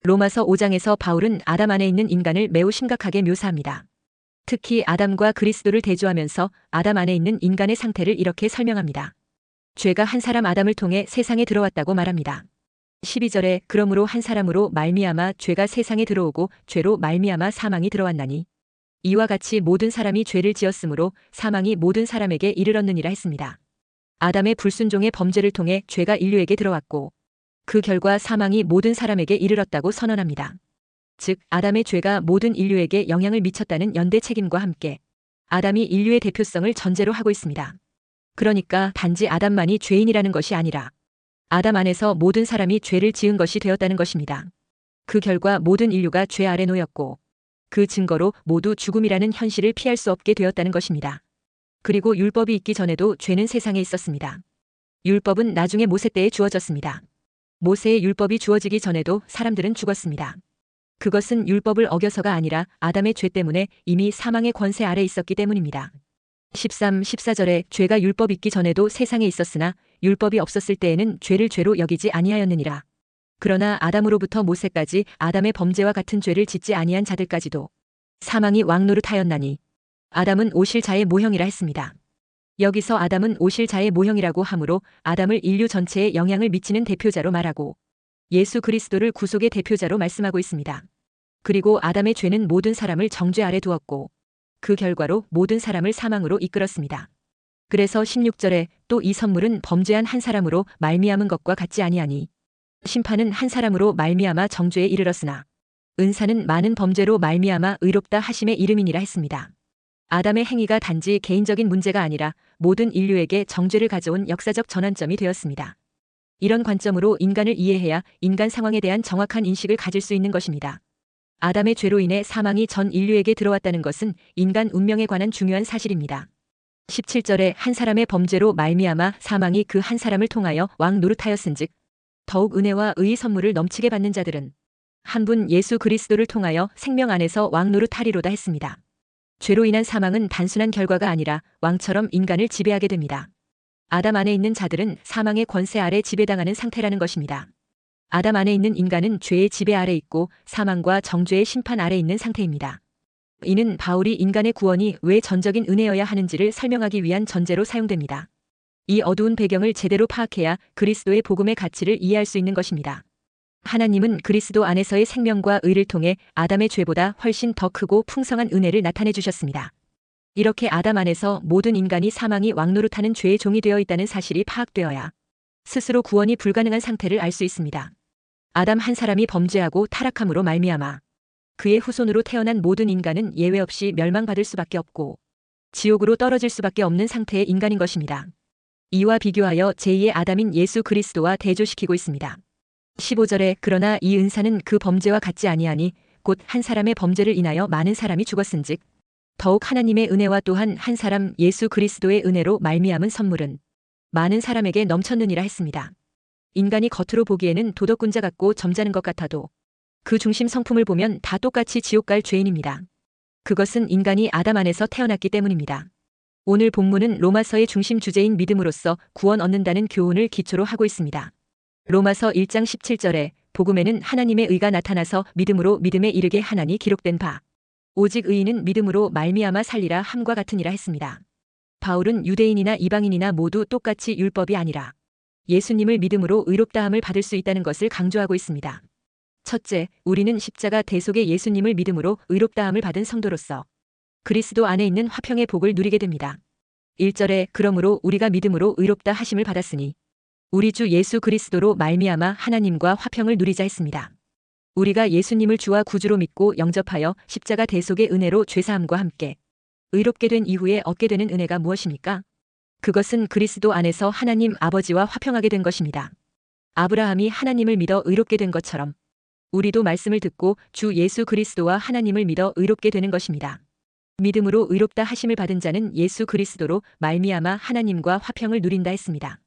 로마서 5장에서 바울은 아담 안에 있는 인간을 매우 심각하게 묘사합니다. 특히 아담과 그리스도를 대조하면서 아담 안에 있는 인간의 상태를 이렇게 설명합니다. 죄가 한 사람 아담을 통해 세상에 들어왔다고 말합니다. 12절에 그러므로 한 사람으로 말미암아 죄가 세상에 들어오고 죄로 말미암아 사망이 들어왔나니 이와 같이 모든 사람이 죄를 지었으므로 사망이 모든 사람에게 이르렀느니라 했습니다. 아담의 불순종의 범죄를 통해 죄가 인류에게 들어왔고 그 결과 사망이 모든 사람에게 이르렀다고 선언합니다. 즉 아담의 죄가 모든 인류에게 영향을 미쳤다는 연대 책임과 함께 아담이 인류의 대표성을 전제로 하고 있습니다. 그러니까 단지 아담만이 죄인이라는 것이 아니라 아담 안에서 모든 사람이 죄를 지은 것이 되었다는 것입니다. 그 결과 모든 인류가 죄 아래 놓였고 그 증거로 모두 죽음이라는 현실을 피할 수 없게 되었다는 것입니다. 그리고 율법이 있기 전에도 죄는 세상에 있었습니다. 율법은 나중에 모세 때에 주어졌습니다. 모세의 율법이 주어지기 전에도 사람들은 죽었습니다. 그것은 율법을 어겨서가 아니라 아담의 죄 때문에 이미 사망의 권세 아래 있었기 때문입니다. 13, 14절에 죄가 율법 있기 전에도 세상에 있었으나 율법이 없었을 때에는 죄를 죄로 여기지 아니하였느니라. 그러나 아담으로부터 모세까지 아담의 범죄와 같은 죄를 짓지 아니한 자들까지도 사망이 왕노릇하였나니 아담은 오실 자의 모형이라 했습니다. 여기서 아담은 오실 자의 모형이라고 하므로 아담을 인류 전체에 영향을 미치는 대표자로 말하고 예수 그리스도를 구속의 대표자로 말씀하고 있습니다. 그리고 아담의 죄는 모든 사람을 정죄 아래 두었고 그 결과로 모든 사람을 사망으로 이끌었습니다. 그래서 16절에 또 이 선물은 범죄한 한 사람으로 말미암은 것과 같지 아니하니 심판은 한 사람으로 말미암아 정죄에 이르렀으나 은사는 많은 범죄로 말미암아 의롭다 하심의 이름이니라 했습니다. 아담의 행위가 단지 개인적인 문제가 아니라 모든 인류에게 정죄를 가져온 역사적 전환점이 되었습니다. 이런 관점으로 인간을 이해해야 인간 상황에 대한 정확한 인식을 가질 수 있는 것입니다. 아담의 죄로 인해 사망이 전 인류에게 들어왔다는 것은 인간 운명에 관한 중요한 사실입니다. 17절에 한 사람의 범죄로 말미암아 사망이 그 한 사람을 통하여 왕 노릇하였은즉 더욱 은혜와 의의 선물을 넘치게 받는 자들은 한 분 예수 그리스도를 통하여 생명 안에서 왕 노릇하리로다 했습니다. 죄로 인한 사망은 단순한 결과가 아니라 왕처럼 인간을 지배하게 됩니다. 아담 안에 있는 자들은 사망의 권세 아래 지배당하는 상태라는 것입니다. 아담 안에 있는 인간은 죄의 지배 아래 있고 사망과 정죄의 심판 아래 있는 상태입니다. 이는 바울이 인간의 구원이 왜 전적인 은혜여야 하는지를 설명하기 위한 전제로 사용됩니다. 이 어두운 배경을 제대로 파악해야 그리스도의 복음의 가치를 이해할 수 있는 것입니다. 하나님은 그리스도 안에서의 생명과 의를 통해 아담의 죄보다 훨씬 더 크고 풍성한 은혜를 나타내 주셨습니다. 이렇게 아담 안에서 모든 인간이 사망이 왕노릇하는 죄의 종이 되어 있다는 사실이 파악되어야 스스로 구원이 불가능한 상태를 알 수 있습니다. 아담 한 사람이 범죄하고 타락함으로 말미암아 그의 후손으로 태어난 모든 인간은 예외 없이 멸망받을 수밖에 없고 지옥으로 떨어질 수밖에 없는 상태의 인간인 것입니다. 이와 비교하여 제2의 아담인 예수 그리스도와 대조시키고 있습니다. 15절에 그러나 이 은사는 그 범죄와 같지 아니하니 곧 한 사람의 범죄를 인하여 많은 사람이 죽었은즉 더욱 하나님의 은혜와 또한 한 사람 예수 그리스도의 은혜로 말미암은 선물은 많은 사람에게 넘쳤느니라 했습니다. 인간이 겉으로 보기에는 도덕군자 같고 점잖은 것 같아도 그 중심 성품을 보면 다 똑같이 지옥 갈 죄인입니다. 그것은 인간이 아담 안에서 태어났기 때문입니다. 오늘 본문은 로마서의 중심 주제인 믿음으로써 구원 얻는다는 교훈을 기초로 하고 있습니다. 로마서 1장 17절에 복음에는 하나님의 의가 나타나서 믿음으로 믿음에 이르게 하나니 기록된 바 오직 의인은 믿음으로 말미암아 살리라 함과 같으니라 했습니다. 바울은 유대인이나 이방인이나 모두 똑같이 율법이 아니라 예수님을 믿음으로 의롭다함을 받을 수 있다는 것을 강조하고 있습니다. 첫째, 우리는 십자가 대속의 예수님을 믿음으로 의롭다함을 받은 성도로서 그리스도 안에 있는 화평의 복을 누리게 됩니다. 1절에 그러므로 우리가 믿음으로 의롭다 하심을 받았으니 우리 주 예수 그리스도로 말미암아 하나님과 화평을 누리자 했습니다. 우리가 예수님을 주와 구주로 믿고 영접하여 십자가 대속의 은혜로 죄사함과 함께 의롭게 된 이후에 얻게 되는 은혜가 무엇입니까? 그것은 그리스도 안에서 하나님 아버지와 화평하게 된 것입니다. 아브라함이 하나님을 믿어 의롭게 된 것처럼 우리도 말씀을 듣고 주 예수 그리스도와 하나님을 믿어 의롭게 되는 것입니다. 믿음으로 의롭다 하심을 받은 자는 예수 그리스도로 말미암아 하나님과 화평을 누린다 했습니다.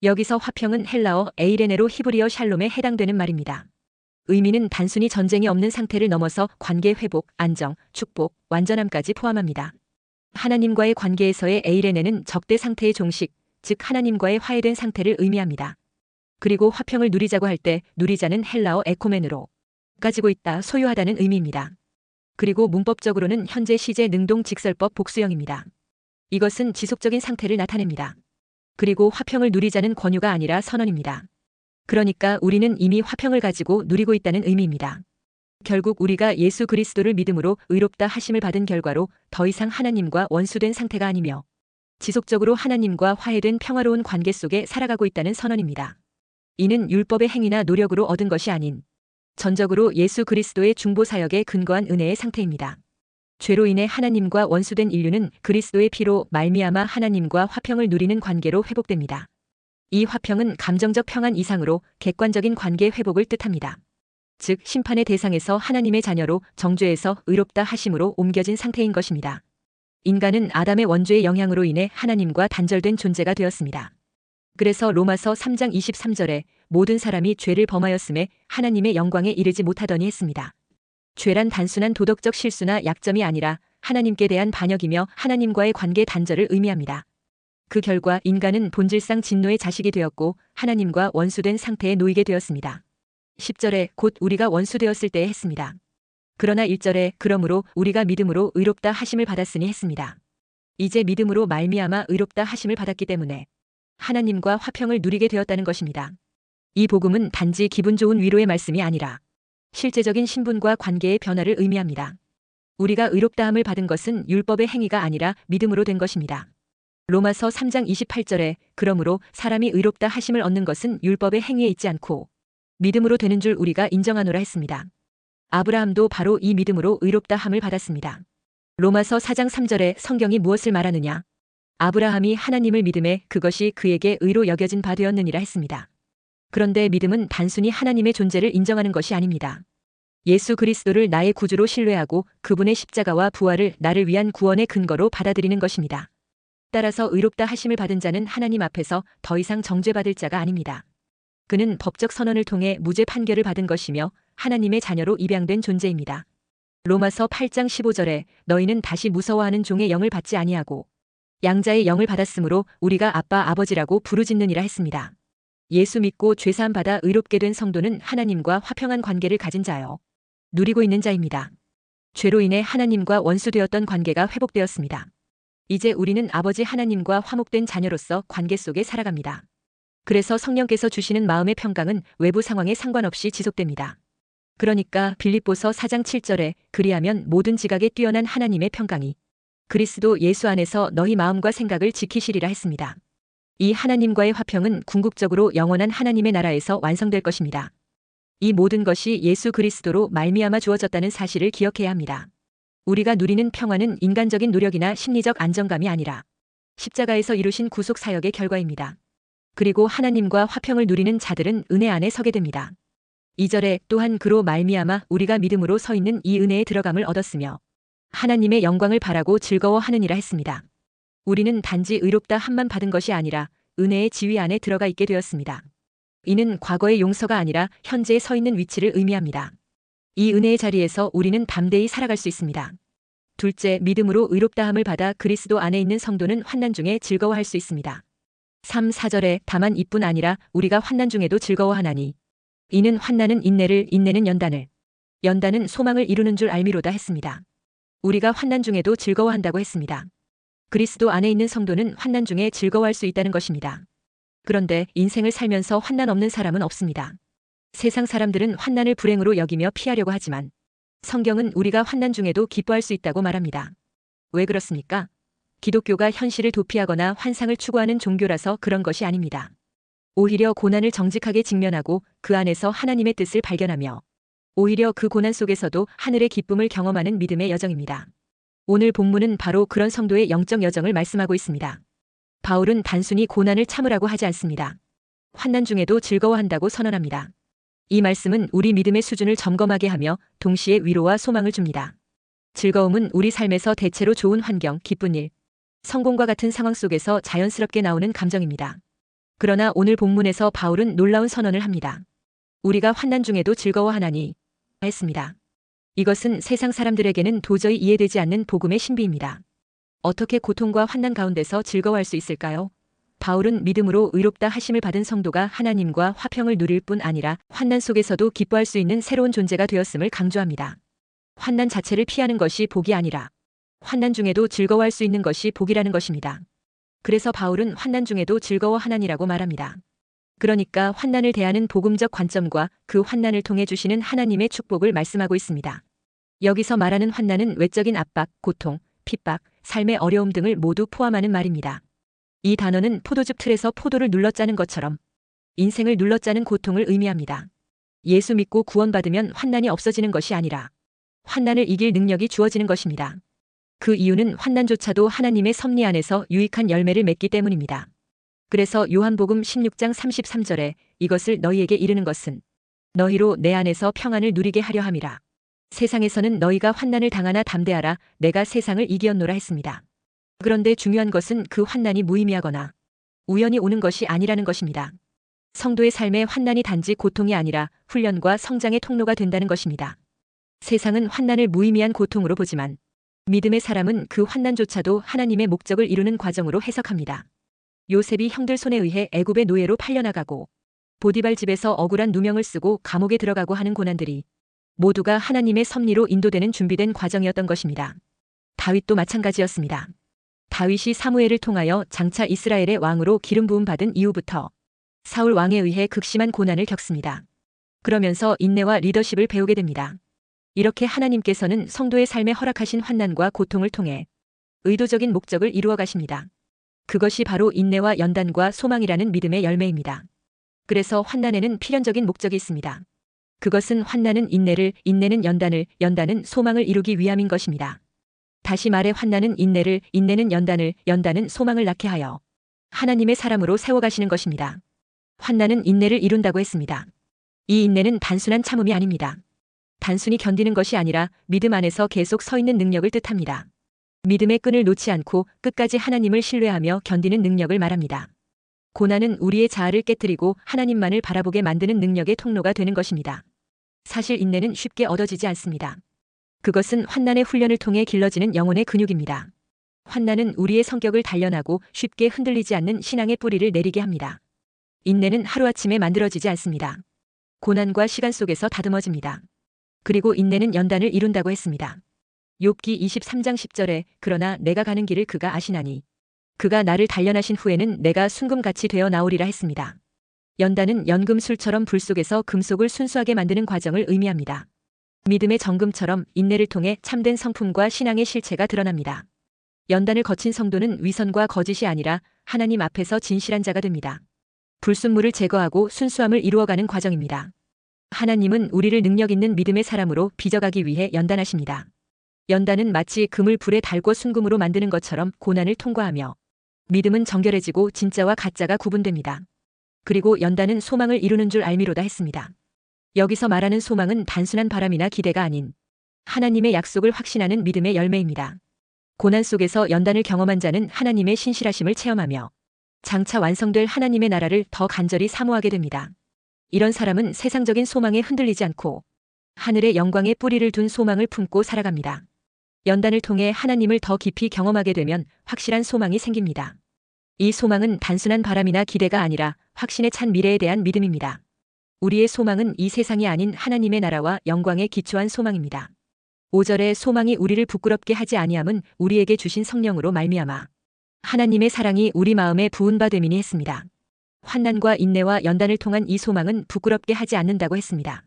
여기서 화평은 헬라어 에이레네로 히브리어 샬롬에 해당되는 말입니다. 의미는 단순히 전쟁이 없는 상태를 넘어서 관계 회복, 안정, 축복, 완전함까지 포함합니다. 하나님과의 관계에서의 에이레네는 적대 상태의 종식, 즉 하나님과의 화해된 상태를 의미합니다. 그리고 화평을 누리자고 할 때 누리자는 헬라어 에코멘으로 가지고 있다, 소유하다는 의미입니다. 그리고 문법적으로는 현재 시제 능동 직설법 복수형입니다. 이것은 지속적인 상태를 나타냅니다. 그리고 화평을 누리자는 권유가 아니라 선언입니다. 그러니까 우리는 이미 화평을 가지고 누리고 있다는 의미입니다. 결국 우리가 예수 그리스도를 믿음으로 의롭다 하심을 받은 결과로 더 이상 하나님과 원수된 상태가 아니며 지속적으로 하나님과 화해된 평화로운 관계 속에 살아가고 있다는 선언입니다. 이는 율법의 행위나 노력으로 얻은 것이 아닌 전적으로 예수 그리스도의 중보 사역에 근거한 은혜의 상태입니다. 죄로 인해 하나님과 원수된 인류는 그리스도의 피로 말미암아 하나님과 화평을 누리는 관계로 회복됩니다. 이 화평은 감정적 평안 이상으로 객관적인 관계 회복을 뜻합니다. 즉 심판의 대상에서 하나님의 자녀로 정죄에서 의롭다 하심으로 옮겨진 상태인 것입니다. 인간은 아담의 원죄의 영향으로 인해 하나님과 단절된 존재가 되었습니다. 그래서 로마서 3장 23절에 모든 사람이 죄를 범하였음에 하나님의 영광에 이르지 못하더니 했습니다. 죄란 단순한 도덕적 실수나 약점이 아니라 하나님께 대한 반역이며 하나님과의 관계 단절을 의미합니다. 그 결과 인간은 본질상 진노의 자식이 되었고 하나님과 원수된 상태에 놓이게 되었습니다. 10절에 곧 우리가 원수되었을 때에 했습니다. 그러나 1절에 그러므로 우리가 믿음으로 의롭다 하심을 받았으니 했습니다. 이제 믿음으로 말미암아 의롭다 하심을 받았기 때문에 하나님과 화평을 누리게 되었다는 것입니다. 이 복음은 단지 기분 좋은 위로의 말씀이 아니라 실제적인 신분과 관계의 변화를 의미합니다. 우리가 의롭다함을 받은 것은 율법의 행위가 아니라 믿음으로 된 것입니다. 로마서 3장 28절에 그러므로 사람이 의롭다 하심을 얻는 것은 율법의 행위에 있지 않고 믿음으로 되는 줄 우리가 인정하노라 했습니다. 아브라함도 바로 이 믿음으로 의롭다 함을 받았습니다. 로마서 4장 3절에 성경이 무엇을 말하느냐? 아브라함이 하나님을 믿음에 그것이 그에게 의로 여겨진 바 되었느니라 했습니다. 그런데 믿음은 단순히 하나님의 존재를 인정하는 것이 아닙니다. 예수 그리스도를 나의 구주로 신뢰하고 그분의 십자가와 부활을 나를 위한 구원의 근거로 받아들이는 것입니다. 따라서 의롭다 하심을 받은 자는 하나님 앞에서 더 이상 정죄받을 자가 아닙니다. 그는 법적 선언을 통해 무죄 판결을 받은 것이며 하나님의 자녀로 입양된 존재입니다. 로마서 8장 15절에 너희는 다시 무서워하는 종의 영을 받지 아니하고 양자의 영을 받았으므로 우리가 아빠 아버지라고 부르짖느니라 했습니다. 예수 믿고 죄사함 받아 의롭게 된 성도는 하나님과 화평한 관계를 가진 자요. 누리고 있는 자입니다. 죄로 인해 하나님과 원수되었던 관계가 회복되었습니다. 이제 우리는 아버지 하나님과 화목된 자녀로서 관계 속에 살아갑니다. 그래서 성령께서 주시는 마음의 평강은 외부 상황에 상관없이 지속됩니다. 그러니까 빌립보서 4장 7절에 그리하면 모든 지각에 뛰어난 하나님의 평강이 그리스도 예수 안에서 너희 마음과 생각을 지키시리라 했습니다. 이 하나님과의 화평은 궁극적으로 영원한 하나님의 나라에서 완성될 것입니다. 이 모든 것이 예수 그리스도로 말미암아 주어졌다는 사실을 기억해야 합니다. 우리가 누리는 평화는 인간적인 노력이나 심리적 안정감이 아니라 십자가에서 이루신 구속 사역의 결과입니다. 그리고 하나님과 화평을 누리는 자들은 은혜 안에 서게 됩니다. 2절에 또한 그로 말미암아 우리가 믿음으로 서 있는 이 은혜에 들어감을 얻었으며 하나님의 영광을 바라고 즐거워하느니라 했습니다. 우리는 단지 의롭다 함만 받은 것이 아니라 은혜의 지위 안에 들어가 있게 되었습니다. 이는 과거의 용서가 아니라 현재에 서 있는 위치를 의미합니다. 이 은혜의 자리에서 우리는 담대히 살아갈 수 있습니다. 둘째, 믿음으로 의롭다함을 받아 그리스도 안에 있는 성도는 환난 중에 즐거워할 수 있습니다. 3, 4절에 다만 이뿐 아니라 우리가 환난 중에도 즐거워하나니 이는 환난은 인내를, 인내는 연단을, 연단은 소망을 이루는 줄 알미로다 했습니다. 우리가 환난 중에도 즐거워한다고 했습니다. 그리스도 안에 있는 성도는 환난 중에 즐거워할 수 있다는 것입니다. 그런데 인생을 살면서 환난 없는 사람은 없습니다. 세상 사람들은 환난을 불행으로 여기며 피하려고 하지만 성경은 우리가 환난 중에도 기뻐할 수 있다고 말합니다. 왜 그렇습니까? 기독교가 현실을 도피하거나 환상을 추구하는 종교라서 그런 것이 아닙니다. 오히려 고난을 정직하게 직면하고 그 안에서 하나님의 뜻을 발견하며 오히려 그 고난 속에서도 하늘의 기쁨을 경험하는 믿음의 여정입니다. 오늘 본문은 바로 그런 성도의 영적 여정을 말씀하고 있습니다. 바울은 단순히 고난을 참으라고 하지 않습니다. 환난 중에도 즐거워한다고 선언합니다. 이 말씀은 우리 믿음의 수준을 점검하게 하며 동시에 위로와 소망을 줍니다. 즐거움은 우리 삶에서 대체로 좋은 환경, 기쁜 일, 성공과 같은 상황 속에서 자연스럽게 나오는 감정입니다. 그러나 오늘 본문에서 바울은 놀라운 선언을 합니다. 우리가 환난 중에도 즐거워하나니 했습니다. 이것은 세상 사람들에게는 도저히 이해되지 않는 복음의 신비입니다. 어떻게 고통과 환난 가운데서 즐거워할 수 있을까요? 바울은 믿음으로 의롭다 하심을 받은 성도가 하나님과 화평을 누릴 뿐 아니라 환난 속에서도 기뻐할 수 있는 새로운 존재가 되었음을 강조합니다. 환난 자체를 피하는 것이 복이 아니라 환난 중에도 즐거워할 수 있는 것이 복이라는 것입니다. 그래서 바울은 환난 중에도 즐거워하나니라고 말합니다. 그러니까 환난을 대하는 복음적 관점과 그 환난을 통해 주시는 하나님의 축복을 말씀하고 있습니다. 여기서 말하는 환난은 외적인 압박, 고통, 핍박, 삶의 어려움 등을 모두 포함하는 말입니다. 이 단어는 포도즙 틀에서 포도를 눌러짜는 것처럼 인생을 눌러짜는 고통을 의미합니다. 예수 믿고 구원받으면 환난이 없어지는 것이 아니라 환난을 이길 능력이 주어지는 것입니다. 그 이유는 환난조차도 하나님의 섭리 안에서 유익한 열매를 맺기 때문입니다. 그래서 요한복음 16장 33절에 이것을 너희에게 이르는 것은 너희로 내 안에서 평안을 누리게 하려 함이라. 세상에서는 너희가 환난을 당하나 담대하라. 내가 세상을 이기었노라 했습니다. 그런데 중요한 것은 그 환난이 무의미하거나 우연히 오는 것이 아니라는 것입니다. 성도의 삶에 환난이 단지 고통이 아니라 훈련과 성장의 통로가 된다는 것입니다. 세상은 환난을 무의미한 고통으로 보지만 믿음의 사람은 그 환난조차도 하나님의 목적을 이루는 과정으로 해석합니다. 요셉이 형들 손에 의해 애굽의 노예로 팔려나가고 보디발 집에서 억울한 누명을 쓰고 감옥에 들어가고 하는 고난들이 모두가 하나님의 섭리로 인도되는 준비된 과정이었던 것입니다. 다윗도 마찬가지였습니다. 다윗이 사무엘을 통하여 장차 이스라엘의 왕으로 기름 부음 받은 이후부터 사울 왕에 의해 극심한 고난을 겪습니다. 그러면서 인내와 리더십을 배우게 됩니다. 이렇게 하나님께서는 성도의 삶에 허락하신 환난과 고통을 통해 의도적인 목적을 이루어 가십니다. 그것이 바로 인내와 연단과 소망이라는 믿음의 열매입니다. 그래서 환난에는 필연적인 목적이 있습니다. 그것은 환난은 인내를, 인내는 연단을, 연단은 소망을 이루기 위함인 것입니다. 다시 말해 환난은 인내를, 인내는 연단을, 연단은 소망을 낳게 하여 하나님의 사람으로 세워가시는 것입니다. 환난은 인내를 이룬다고 했습니다. 이 인내는 단순한 참음이 아닙니다. 단순히 견디는 것이 아니라 믿음 안에서 계속 서 있는 능력을 뜻합니다. 믿음의 끈을 놓지 않고 끝까지 하나님을 신뢰하며 견디는 능력을 말합니다. 고난은 우리의 자아를 깨뜨리고 하나님만을 바라보게 만드는 능력의 통로가 되는 것입니다. 사실 인내는 쉽게 얻어지지 않습니다. 그것은 환난의 훈련을 통해 길러지는 영혼의 근육입니다. 환난은 우리의 성격을 단련하고 쉽게 흔들리지 않는 신앙의 뿌리를 내리게 합니다. 인내는 하루아침에 만들어지지 않습니다. 고난과 시간 속에서 다듬어집니다. 그리고 인내는 연단을 이룬다고 했습니다. 욥기 23장 10절에 그러나 내가 가는 길을 그가 아시나니 그가 나를 단련하신 후에는 내가 순금같이 되어 나오리라 했습니다. 연단은 연금술처럼 불 속에서 금속을 순수하게 만드는 과정을 의미합니다. 믿음의 정금처럼 인내를 통해 참된 성품과 신앙의 실체가 드러납니다. 연단을 거친 성도는 위선과 거짓이 아니라 하나님 앞에서 진실한 자가 됩니다. 불순물을 제거하고 순수함을 이루어가는 과정입니다. 하나님은 우리를 능력 있는 믿음의 사람으로 빚어가기 위해 연단하십니다. 연단은 마치 금을 불에 달고 순금으로 만드는 것처럼 고난을 통과하며 믿음은 정결해지고 진짜와 가짜가 구분됩니다. 그리고 연단은 소망을 이루는 줄 알미로다 했습니다. 여기서 말하는 소망은 단순한 바람이나 기대가 아닌 하나님의 약속을 확신하는 믿음의 열매입니다. 고난 속에서 연단을 경험한 자는 하나님의 신실하심을 체험하며 장차 완성될 하나님의 나라를 더 간절히 사모하게 됩니다. 이런 사람은 세상적인 소망에 흔들리지 않고 하늘의 영광에 뿌리를 둔 소망을 품고 살아갑니다. 연단을 통해 하나님을 더 깊이 경험하게 되면 확실한 소망이 생깁니다. 이 소망은 단순한 바람이나 기대가 아니라 확신에 찬 미래에 대한 믿음입니다. 우리의 소망은 이 세상이 아닌 하나님의 나라와 영광에 기초한 소망입니다. 5절에 소망이 우리를 부끄럽게 하지 아니함은 우리에게 주신 성령으로 말미암아 하나님의 사랑이 우리 마음에 부은 바 됨이니 했습니다. 환난과 인내와 연단을 통한 이 소망은 부끄럽게 하지 않는다고 했습니다.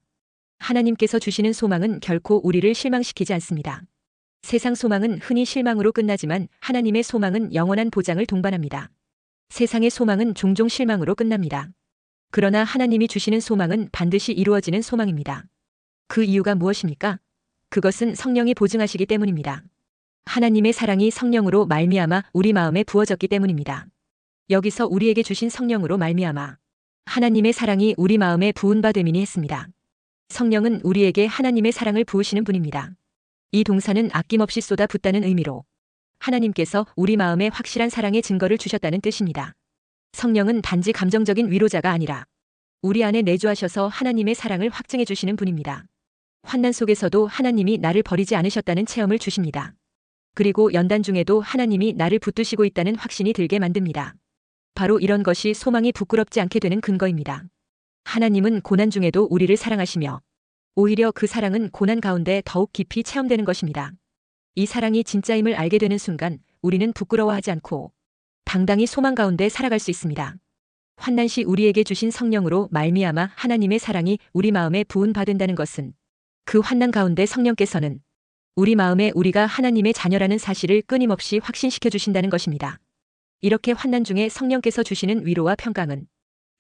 하나님께서 주시는 소망은 결코 우리를 실망시키지 않습니다. 세상 소망은 흔히 실망으로 끝나지만 하나님의 소망은 영원한 보장을 동반합니다. 세상의 소망은 종종 실망으로 끝납니다. 그러나 하나님이 주시는 소망은 반드시 이루어지는 소망입니다. 그 이유가 무엇입니까? 그것은 성령이 보증하시기 때문입니다. 하나님의 사랑이 성령으로 말미암아 우리 마음에 부어졌기 때문입니다. 여기서 우리에게 주신 성령으로 말미암아 하나님의 사랑이 우리 마음에 부은 바 됨이니 했습니다. 성령은 우리에게 하나님의 사랑을 부으시는 분입니다. 이 동사는 아낌없이 쏟아붓다는 의미로 하나님께서 우리 마음에 확실한 사랑의 증거를 주셨다는 뜻입니다. 성령은 단지 감정적인 위로자가 아니라 우리 안에 내주하셔서 하나님의 사랑을 확증해 주시는 분입니다. 환난 속에서도 하나님이 나를 버리지 않으셨다는 체험을 주십니다. 그리고 연단 중에도 하나님이 나를 붙드시고 있다는 확신이 들게 만듭니다. 바로 이런 것이 소망이 부끄럽지 않게 되는 근거입니다. 하나님은 고난 중에도 우리를 사랑하시며 오히려 그 사랑은 고난 가운데 더욱 깊이 체험되는 것입니다. 이 사랑이 진짜임을 알게 되는 순간 우리는 부끄러워하지 않고 당당히 소망 가운데 살아갈 수 있습니다. 환난 시 우리에게 주신 성령으로 말미암아 하나님의 사랑이 우리 마음에 부은받는다는 것은 그 환난 가운데 성령께서는 우리 마음에 우리가 하나님의 자녀라는 사실을 끊임없이 확신시켜 주신다는 것입니다. 이렇게 환난 중에 성령께서 주시는 위로와 평강은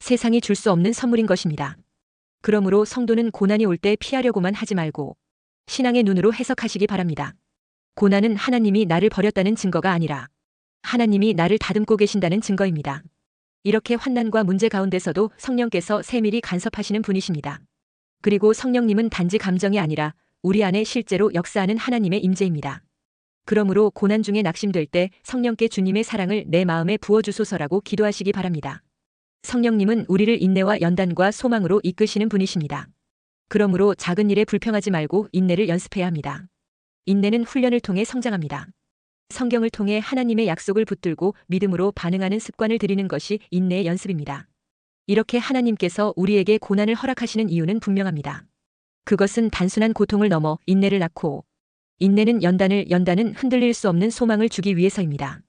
세상이 줄 수 없는 선물인 것입니다. 그러므로 성도는 고난이 올 때 피하려고만 하지 말고 신앙의 눈으로 해석하시기 바랍니다. 고난은 하나님이 나를 버렸다는 증거가 아니라 하나님이 나를 다듬고 계신다는 증거입니다. 이렇게 환난과 문제 가운데서도 성령께서 세밀히 간섭하시는 분이십니다. 그리고 성령님은 단지 감정이 아니라 우리 안에 실제로 역사하는 하나님의 임재입니다. 그러므로 고난 중에 낙심될 때 성령께 주님의 사랑을 내 마음에 부어주소서라고 기도하시기 바랍니다. 성령님은 우리를 인내와 연단과 소망으로 이끄시는 분이십니다. 그러므로 작은 일에 불평하지 말고 인내를 연습해야 합니다. 인내는 훈련을 통해 성장합니다. 성경을 통해 하나님의 약속을 붙들고 믿음으로 반응하는 습관을 들이는 것이 인내의 연습입니다. 이렇게 하나님께서 우리에게 고난을 허락하시는 이유는 분명합니다. 그것은 단순한 고통을 넘어 인내를 낳고 인내는 연단은 흔들릴 수 없는 소망을 주기 위해서입니다.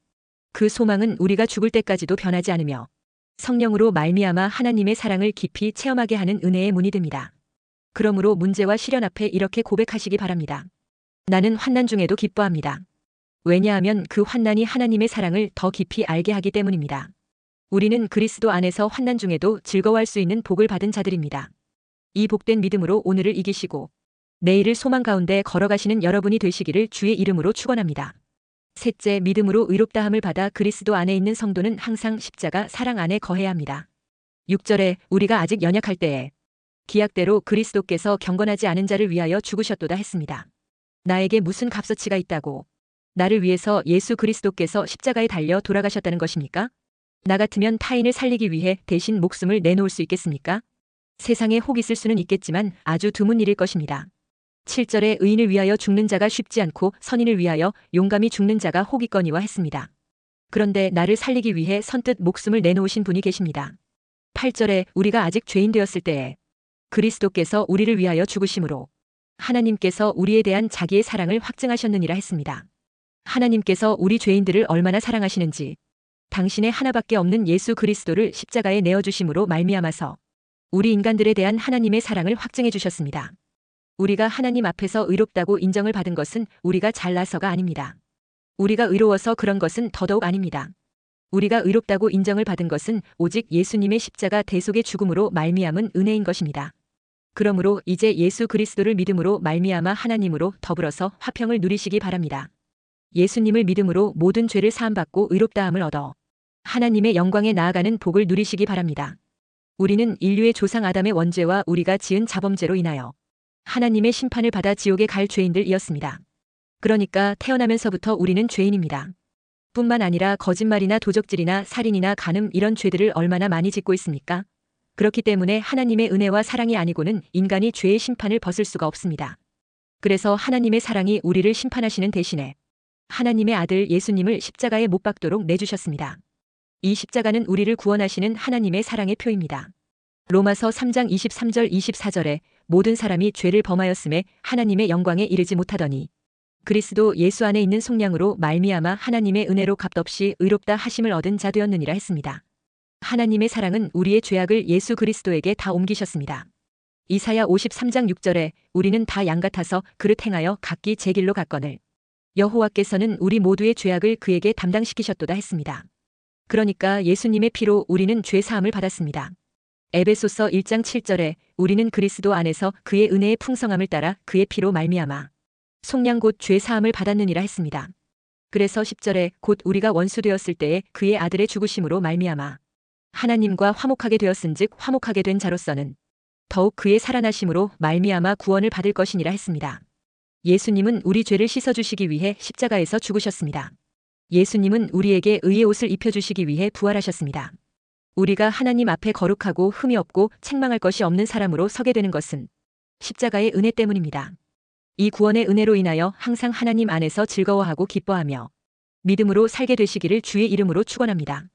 그 소망은 우리가 죽을 때까지도 변하지 않으며 성령으로 말미암아 하나님의 사랑을 깊이 체험하게 하는 은혜의 문이 됩니다. 그러므로 문제와 시련 앞에 이렇게 고백하시기 바랍니다. 나는 환난 중에도 기뻐합니다. 왜냐하면 그 환난이 하나님의 사랑을 더 깊이 알게 하기 때문입니다. 우리는 그리스도 안에서 환난 중에도 즐거워할 수 있는 복을 받은 자들입니다. 이 복된 믿음으로 오늘을 이기시고 내일을 소망 가운데 걸어가시는 여러분이 되시기를 주의 이름으로 축원합니다. 셋째, 믿음으로 의롭다함을 받아 그리스도 안에 있는 성도는 항상 십자가 사랑 안에 거해야 합니다. 6절에 우리가 아직 연약할 때에 기약대로 그리스도께서 경건하지 않은 자를 위하여 죽으셨도다 했습니다. 나에게 무슨 값어치가 있다고 나를 위해서 예수 그리스도께서 십자가에 달려 돌아가셨다는 것입니까? 나 같으면 타인을 살리기 위해 대신 목숨을 내놓을 수 있겠습니까? 세상에 혹 있을 수는 있겠지만 아주 드문 일일 것입니다. 7절에 의인을 위하여 죽는 자가 쉽지 않고 선인을 위하여 용감히 죽는 자가 혹 있거니와 했습니다. 그런데 나를 살리기 위해 선뜻 목숨을 내놓으신 분이 계십니다. 8절에 우리가 아직 죄인 되었을 때에 그리스도께서 우리를 위하여 죽으심으로 하나님께서 우리에 대한 자기의 사랑을 확증하셨느니라 했습니다. 하나님께서 우리 죄인들을 얼마나 사랑하시는지 당신의 하나밖에 없는 예수 그리스도를 십자가에 내어주심으로 말미암아서 우리 인간들에 대한 하나님의 사랑을 확증해 주셨습니다. 우리가 하나님 앞에서 의롭다고 인정을 받은 것은 우리가 잘나서가 아닙니다. 우리가 의로워서 그런 것은 더더욱 아닙니다. 우리가 의롭다고 인정을 받은 것은 오직 예수님의 십자가 대속의 죽음으로 말미암은 은혜인 것입니다. 그러므로 이제 예수 그리스도를 믿음으로 말미암아 하나님으로 더불어서 화평을 누리시기 바랍니다. 예수님을 믿음으로 모든 죄를 사함받고 의롭다함을 얻어 하나님의 영광에 나아가는 복을 누리시기 바랍니다. 우리는 인류의 조상 아담의 원죄와 우리가 지은 자범죄로 인하여 하나님의 심판을 받아 지옥에 갈 죄인들이었습니다. 그러니까 태어나면서부터 우리는 죄인입니다. 뿐만 아니라 거짓말이나 도적질이나 살인이나 간음 이런 죄들을 얼마나 많이 짓고 있습니까? 그렇기 때문에 하나님의 은혜와 사랑이 아니고는 인간이 죄의 심판을 벗을 수가 없습니다. 그래서 하나님의 사랑이 우리를 심판하시는 대신에 하나님의 아들 예수님을 십자가에 못 박도록 내주셨습니다. 이 십자가는 우리를 구원하시는 하나님의 사랑의 표입니다. 로마서 3장 23절 24절에 모든 사람이 죄를 범하였음에 하나님의 영광에 이르지 못하더니 그리스도 예수 안에 있는 속량으로 말미암아 하나님의 은혜로 값없이 의롭다 하심을 얻은 자 되었느니라 했습니다. 하나님의 사랑은 우리의 죄악을 예수 그리스도에게 다 옮기셨습니다. 이사야 53장 6절에 우리는 다 양 같아서 그릇 행하여 각기 제 길로 갔거늘 여호와께서는 우리 모두의 죄악을 그에게 담당시키셨도다 했습니다. 그러니까 예수님의 피로 우리는 죄 사함을 받았습니다. 에베소서 1장 7절에 우리는 그리스도 안에서 그의 은혜의 풍성함을 따라 그의 피로 말미암아 속량 곧 죄 사함을 받았느니라 했습니다. 그래서 10절에 곧 우리가 원수 되었을 때에 그의 아들의 죽으심으로 말미암아 하나님과 화목하게 되었은즉 화목하게 된 자로서는 더욱 그의 살아나심으로 말미암아 구원을 받을 것이니라 했습니다. 예수님은 우리 죄를 씻어주시기 위해 십자가에서 죽으셨습니다. 예수님은 우리에게 의의 옷을 입혀주시기 위해 부활하셨습니다. 우리가 하나님 앞에 거룩하고 흠이 없고 책망할 것이 없는 사람으로 서게 되는 것은 십자가의 은혜 때문입니다. 이 구원의 은혜로 인하여 항상 하나님 안에서 즐거워하고 기뻐하며 믿음으로 살게 되시기를 주의 이름으로 축원합니다.